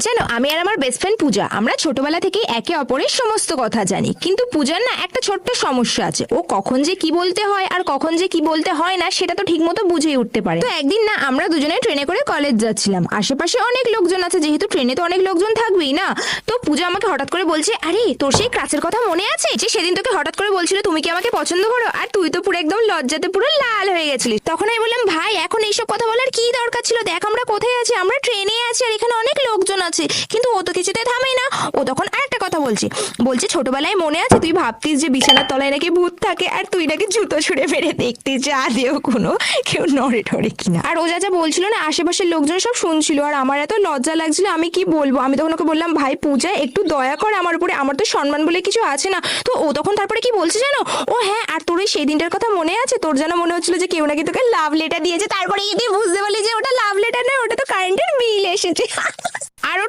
জানো, আমি আর আমার বেস্ট ফ্রেন্ড পূজা আমরা ছোটবেলা থেকেই একে অপরের সমস্ত কথা জানি, কিন্তু পূজার না একটা ছোট্ট সমস্যা আছে। ও কখন যে কি বলতে হয় আর কখন যে কি বলতে হয় না সেটা তো ঠিক মতো বুঝেই উঠতে পারে। তো একদিন না আমরা দুজনে ট্রেনে করে কলেজ যাচ্ছিলাম, আশেপাশে অনেক লোকজন আছে, যেহেতু ট্রেনে তো অনেক লোকজন থাকবেই না। তো পূজা আমাকে হঠাৎ করে বলছে, আরে তোর সেই ক্রাশের কথা মনে আছে যে সেদিন তোকে হঠাৎ করে বলছিল তুমি কি আমাকে পছন্দ করো, আর তুই তো পুরো একদম লজ্জাতে পুরো লাল হয়ে গেছিলিস। তখন আমি বললাম, ভাই এখন এইসব কথা বলার কি দরকার ছিল, দেখ আমরা কোথায় আছি, আমরা ট্রেনে আছি আর এখানে অনেক লোকজন আছে। কিন্তু ও তো কিছুতে থামেই না। ও তখন আরেকটা কথা বলছে, ছোটবেলায় মনে আছে তুই ভাবতিস যে বিছানার তলায় নাকি ভূত থাকে, আর তুই নাকি জুতো ছুঁড়ে ফেলে দেখতিস যে আদেও কোনো কেউ নড়ে ঠরে কিনা। আর ও যা যা বলছিল না আশেপাশের লোকজন সব শুনছিল, আর আমার এত লজ্জা লাগছিল আমি কি বলবো। আমি তখন ওকে বললাম, ভাই পূজা একটু দয়া কর আমার উপরে, আমার তো সম্মান বলে কিছু আছে না। তো ও তখন তারপরে কি বলছে জানো, ও হ্যাঁ, আর তোর সেই দিনটার কথা মনে আছে, তোর যেন মনে হচ্ছিল যে কেউ নাকি তোকে লাভ লেটার দিয়েছে, তারপরে তুই বুঝতে পারলি যে ওটা লাভ লেটার নয়, ওটা তো কারেন্টের বিল এসেছে।